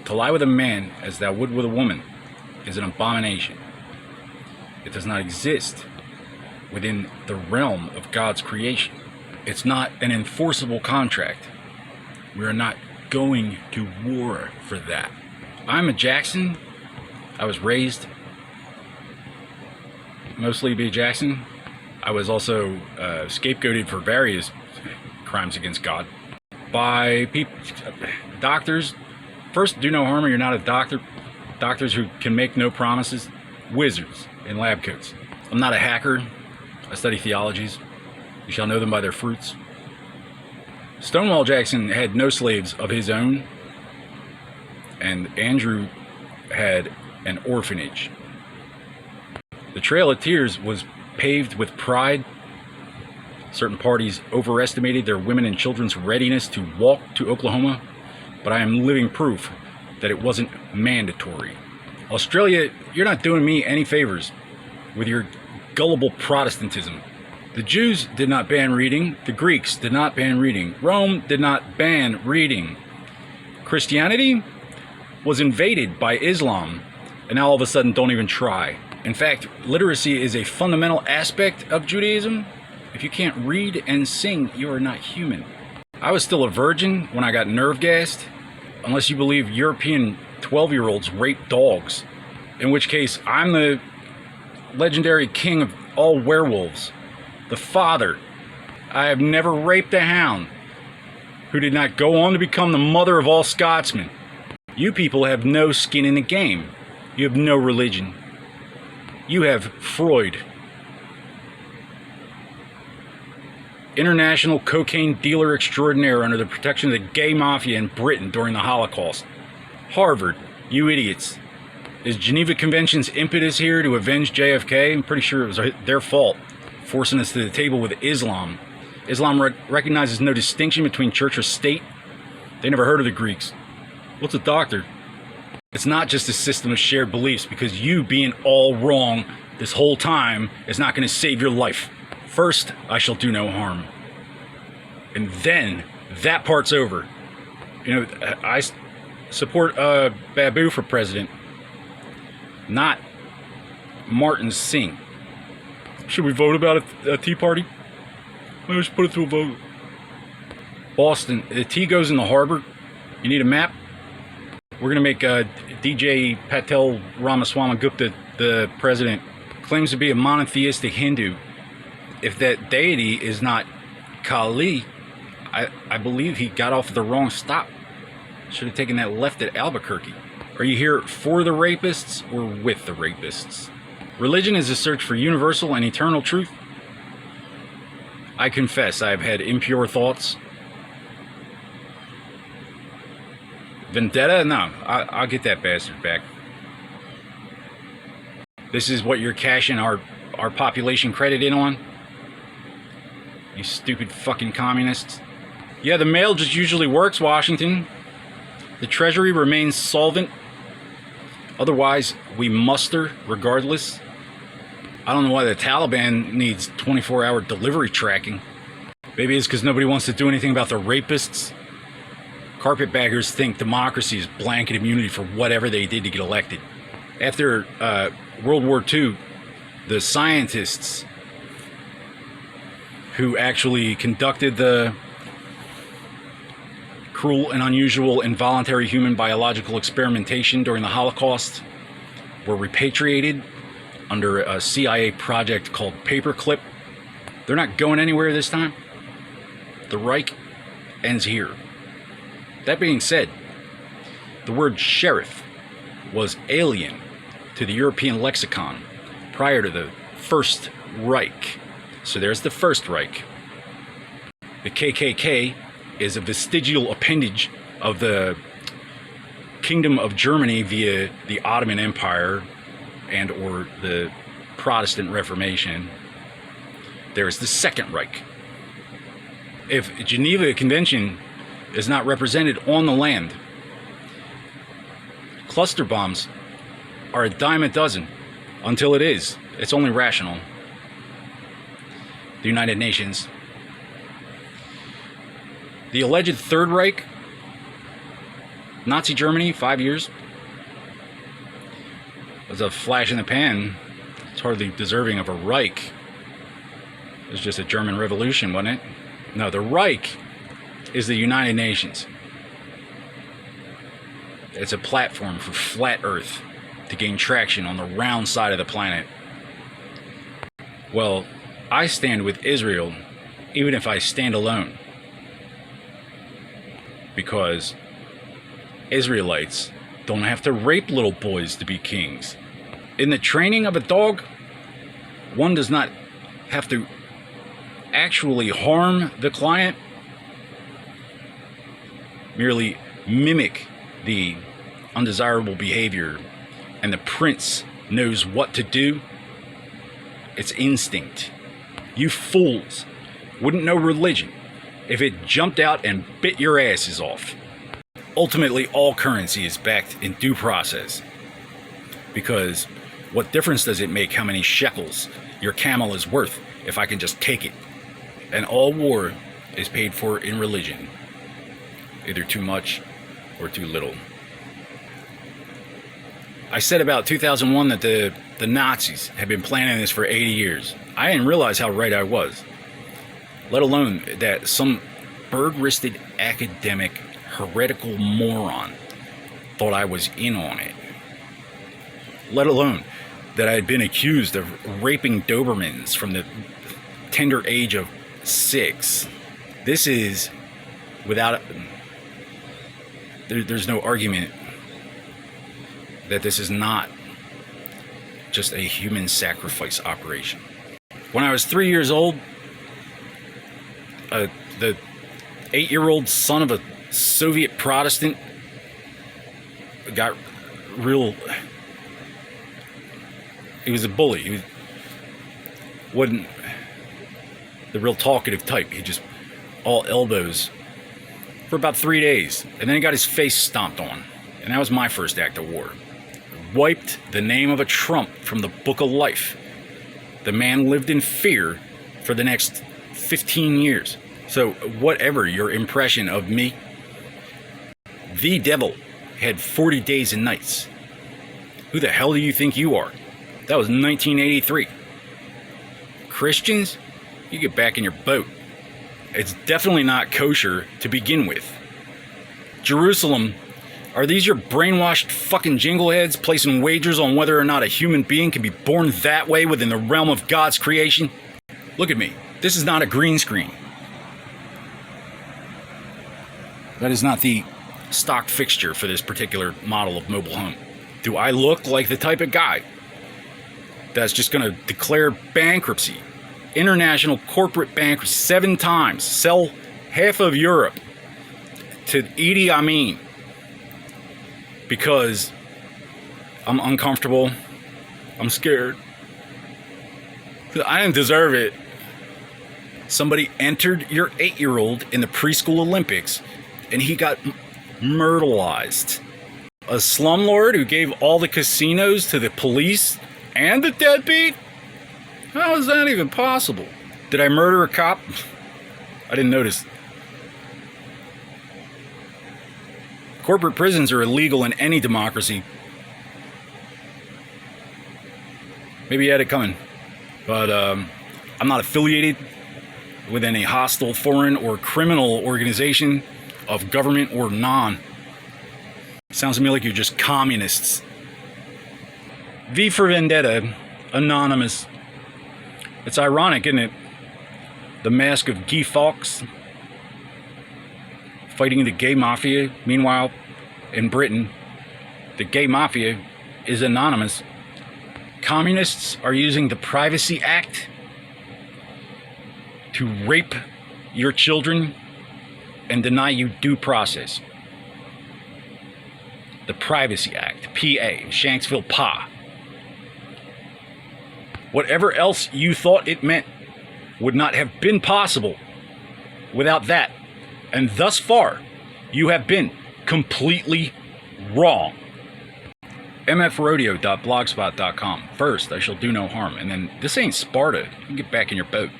To lie with a man as thou would with a woman is an abomination. It does not exist within the realm of God's creation. It's not an enforceable contract. We are not going to war for that. I'm a Jackson. I was raised mostly to be a Jackson. I was also scapegoated for various crimes against God by doctors. First, do no harm or you're not a doctor. Doctors who can make no promises. Wizards in lab coats. I'm not a hacker. I study theologies. You shall know them by their fruits. Stonewall Jackson had no slaves of his own, and Andrew had an orphanage. The Trail of Tears was paved with pride. Certain parties overestimated their women and children's readiness to walk to Oklahoma, but I am living proof that it wasn't mandatory. Australia, you're not doing me any favors with your gullible Protestantism. The Jews did not ban reading. The Greeks did not ban reading. Rome did not ban reading. Christianity was invaded by Islam, and now all of a sudden don't even try. In fact, literacy is a fundamental aspect of Judaism. If you can't read and sing, you are not human. I was still a virgin when I got nerve gassed, unless you believe European 12-year-olds rape dogs, in which case I'm the legendary king of all werewolves, the father. I have never raped a hound who did not go on to become the mother of all Scotsmen. You people have no skin in the game. You have no religion. You have Freud. International cocaine dealer extraordinaire under the protection of the gay mafia in Britain during the Holocaust. Harvard, you idiots. Is Geneva Convention's impetus here to avenge JFK? I'm pretty sure it was their fault, forcing us to the table with Islam. Islam recognizes no distinction between church or state. They never heard of the Greeks. What's a doctor? It's not just a system of shared beliefs, because you being all wrong this whole time is not going to save your life. First, I shall do no harm. And then, that part's over. You know, I support Babu for president, not Martin Singh. Should we vote about a Tea Party? Maybe we should put it to a vote. Boston, the tea goes in the harbor. You need a map? We're going to make DJ Patel Ramaswamy Gupta the president. Claims to be a monotheistic Hindu. If that deity is not Kali, I believe he got off at the wrong stop. Should have taken that left at Albuquerque. Are you here for the rapists or with the rapists? Religion is a search for universal and eternal truth. I confess I have had impure thoughts. Vendetta? No, I'll get that bastard back. This is what you're cashing our population credit in on? You stupid fucking communists. Yeah, the mail just usually works, Washington. The Treasury remains solvent. Otherwise, we muster regardless. I don't know why the Taliban needs 24-hour delivery tracking. Maybe it's because nobody wants to do anything about the rapists. Carpetbaggers think democracy is blanket immunity for whatever they did to get elected. After World War II, the scientists who actually conducted the cruel and unusual involuntary human biological experimentation during the Holocaust were repatriated under a CIA project called Paperclip. They're not going anywhere this time. The Reich ends here. That being said, the word sheriff was alien to the European lexicon prior to the First Reich. So there's the First Reich. The KKK is a vestigial appendage of the Kingdom of Germany via the Ottoman Empire and or the Protestant Reformation. There's the Second Reich. If Geneva Convention is not represented on the land, cluster bombs are a dime a dozen until it is. It's only rational. The United Nations. The alleged Third Reich Nazi Germany, 5 years. It was a flash in the pan. It's hardly deserving of a Reich. It was just a German Revolution, wasn't it? No, the Reich is the United Nations. It's a platform for flat Earth to gain traction on the round side of the planet. Well, I stand with Israel, even if I stand alone. Because Israelites don't have to rape little boys to be kings. In the training of a dog, one does not have to actually harm the client, merely mimic the undesirable behavior, and the prince knows what to do. It's instinct. You fools wouldn't know religion if it jumped out and bit your asses off. Ultimately, all currency is backed in due process. Because what difference does it make how many shekels your camel is worth if I can just take it? And all war is paid for in religion. Either too much or too little. I said about 2001 that the Nazis had been planning this for 80 years. I didn't realize how right I was. Let alone that some bird-wristed academic heretical moron thought I was in on it. Let alone that I had been accused of raping Dobermans from the tender age of 6. This is without... There's no argument that this is not just a human sacrifice operation. When I was 3 years old, the 8-year-old son of a Soviet Protestant got real... He was a bully. He wasn't the real talkative type. He just all elbows for about 3 days. And then he got his face stomped on. And that was my first act of war. Wiped the name of a Trump from the book of life. The man lived in fear for the next 15 years. So whatever your impression of me, the devil had 40 days and nights. Who the hell do you think you are? That was 1983. Christians, you get back in your boat. It's definitely not kosher to begin with. Jerusalem, are these your brainwashed fucking jingleheads placing wagers on whether or not a human being can be born that way within the realm of God's creation? Look at me. This is not a green screen. That is not the stock fixture for this particular model of mobile home. Do I look like the type of guy that's just going to declare bankruptcy, international corporate bankruptcy 7 times, sell half of Europe to Idi Amin because I'm uncomfortable, I'm scared, I didn't deserve it? Somebody entered your 8-year-old in the preschool Olympics and he got myrtleized. A slumlord who gave all the casinos to the police and the deadbeat? How is that even possible? Did I murder a cop? I didn't notice. Corporate prisons are illegal in any democracy. Maybe you had it coming. But I'm not affiliated with any hostile foreign or criminal organization of government or non. Sounds to me like you're just communists. V for Vendetta, Anonymous. It's ironic, isn't it? The mask of Guy Fawkes fighting the gay mafia. Meanwhile, in Britain, the gay mafia is anonymous. Communists are using the Privacy Act to rape your children and deny you due process. The Privacy Act, PA, Shanksville PA. Whatever else you thought it meant would not have been possible without that. And thus far, you have been completely wrong. mfrodeo.blogspot.com. First, I shall do no harm. And then, this ain't Sparta. You can get back in your boat.